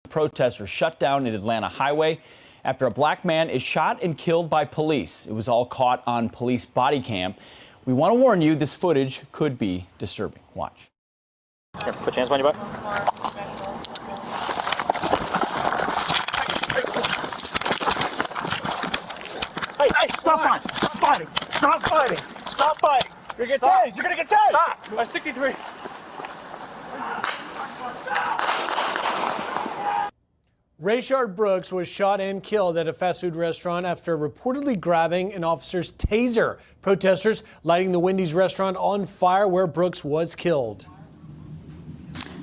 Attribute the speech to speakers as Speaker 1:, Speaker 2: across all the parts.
Speaker 1: Protesters shut down an Atlanta highway after a black man is shot and killed by police. It was all caught on police body cam. We want to warn you, this footage could be disturbing. Watch.
Speaker 2: Here, put your hands behind your back. Hey, stop fighting! Stop fighting! Stop fighting! Stop fighting! You're gonna get tased! You're gonna get tased! Stop! I'm 63.
Speaker 3: Rayshard Brooks was shot and killed at a fast food restaurant after reportedly grabbing an officer's taser. Protesters lighting the Wendy's restaurant on fire where Brooks was killed.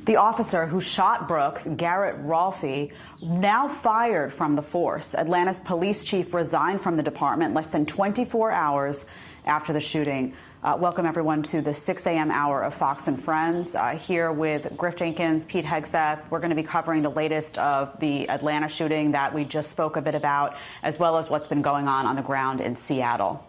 Speaker 4: The officer who shot Brooks, Garrett Rolfe, now fired from the force. Atlanta's police chief resigned from the department less than 24 hours after the shooting. Welcome, everyone, to the 6 a.m. hour of Fox and Friends. Here with Griff Jenkins, Pete Hegseth. We're going to be covering the latest of the Atlanta shooting that we just spoke a bit about, as well as what's been going on the ground in Seattle.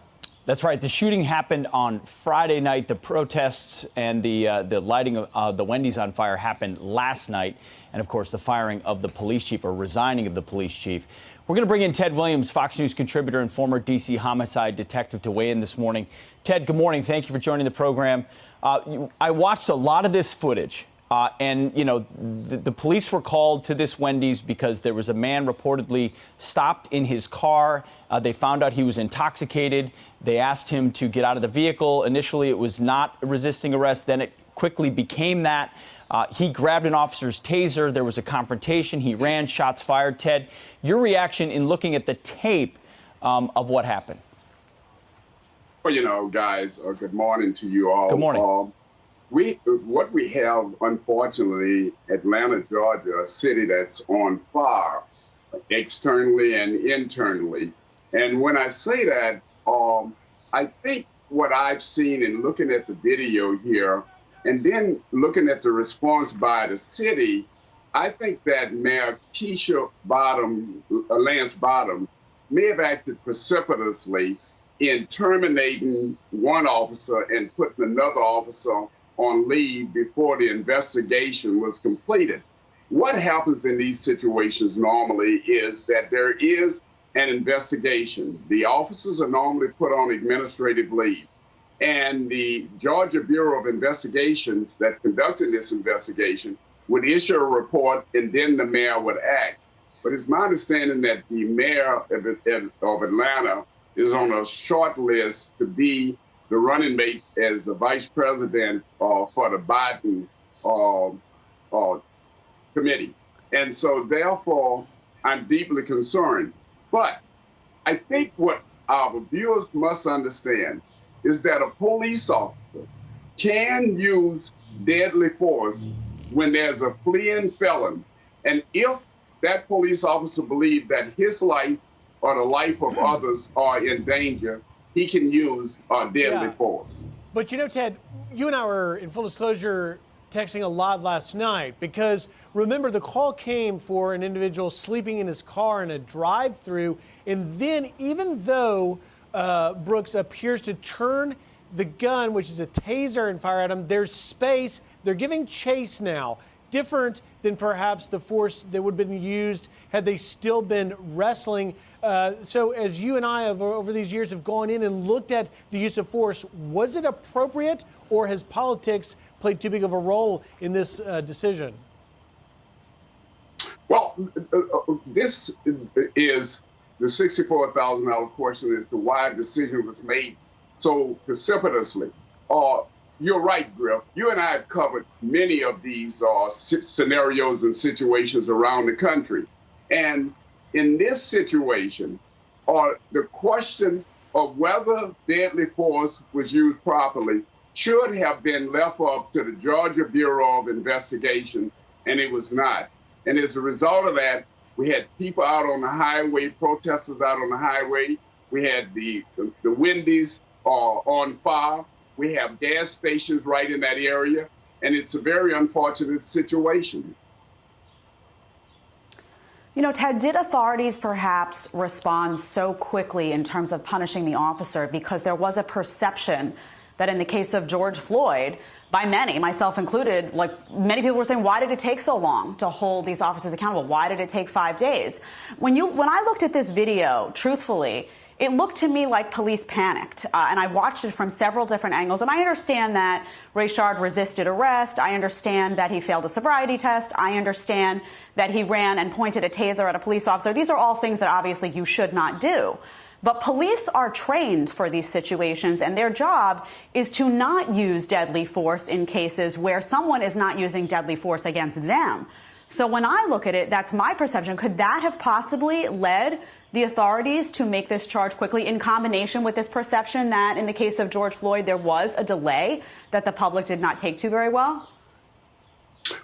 Speaker 1: That's right. The shooting happened on Friday night. The protests and the lighting of the Wendy's on fire happened last night. And, of course, the firing of the police chief, or resigning of the police chief. We're going to bring in Ted Williams, Fox News contributor and former D.C. homicide detective, to weigh in this morning. Ted, good morning. Thank you for joining the program. I watched a lot of this footage. And, you know, the police were called to this Wendy's because there was a man reportedly stopped in his car. They found out he was intoxicated. They asked him to get out of the vehicle. Initially, it was not resisting arrest. Then it quickly became that. He grabbed an officer's taser. There was a confrontation. He ran, shots fired. Ted, your reaction in looking at the tape of what happened?
Speaker 5: Well, you know, guys, good morning to you all.
Speaker 1: Good morning.
Speaker 5: What we have, unfortunately, Atlanta, Georgia, a city that's on fire externally and internally. And when I say that, I think what I've seen in looking at the video here and then looking at the response by the city, I think that Mayor Lance Bottom may have acted precipitously in terminating one officer and putting another officer on leave before the investigation was completed. What happens in these situations normally is that there is an investigation. The officers are normally put on administrative leave, and the Georgia Bureau of Investigations that's conducting this investigation would issue a report, and then the mayor would act. But it's my understanding that the mayor of Atlanta is on a short list to be the running mate as the vice president for the Biden committee. And so therefore, I'm deeply concerned. But I think what our viewers must understand is that a police officer can use deadly force when there's a fleeing felon. And if that police officer believes that his life or the life of others are in danger, he can use deadly force.
Speaker 3: But you know, Ted, you and I were, in full disclosure, texting a lot last night because, remember, the call came for an individual sleeping in his car in a drive-through, and then even though Brooks appears to turn the gun, which is a taser, and fire at him, there's space. They're giving chase now. Different than perhaps the force that would have been used had they still been wrestling. So as you and I have over these years have gone in and looked at the use of force, was it appropriate, or has politics played too big of a role in this decision?
Speaker 5: Well, this is the $64,000 question as to why the decision was made so precipitously. You're right, Griff. You and I have covered many of these scenarios and situations around the country. And in this situation, the question of whether deadly force was used properly should have been left up to the Georgia Bureau of Investigation, and it was not. And as a result of that, we had people out on the highway, protesters out on the highway. We had the Wendy's on fire. We have gas stations right in that area, and it's a very unfortunate situation.
Speaker 4: You know, Ted, did authorities perhaps respond so quickly in terms of punishing the officer because there was a perception that in the case of George Floyd, by many, myself included, like many people were saying, why did it take so long to hold these officers accountable? Why did it take 5 days? When I looked at this video, truthfully, it looked to me like police panicked, and I watched it from several different angles. And I understand that Rayshard resisted arrest. I understand that he failed a sobriety test. I understand that he ran and pointed a taser at a police officer. These are all things that obviously you should not do. But police are trained for these situations, and their job is to not use deadly force in cases where someone is not using deadly force against them. So when I look at it, that's my perception. Could that have possibly led the authorities to make this charge quickly in combination with this perception that in the case of George Floyd, there was a delay that the public did not take to very well?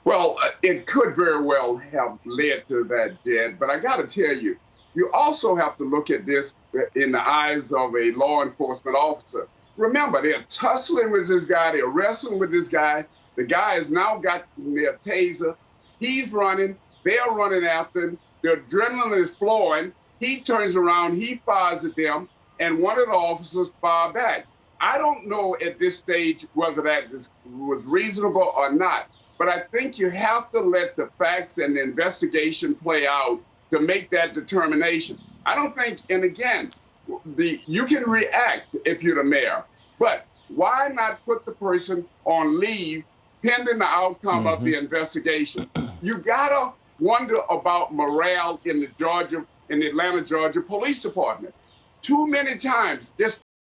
Speaker 5: Well, it could very well have led to that, Jed, but I got to tell you, you also have to look at this in the eyes of a law enforcement officer. Remember, they're tussling with this guy, they're wrestling with this guy. The guy has now got their taser. He's running, they're running after him. The adrenaline is flowing. He turns around, he fires at them, and one of the officers fired back. I don't know at this stage whether that was reasonable or not, but I think you have to let the facts and the investigation play out to make that determination. I don't think, and again, you can react if you're the mayor, but why not put the person on leave pending the outcome of the investigation? You gotta wonder about morale in the Atlanta, Georgia Police Department. Too many times, just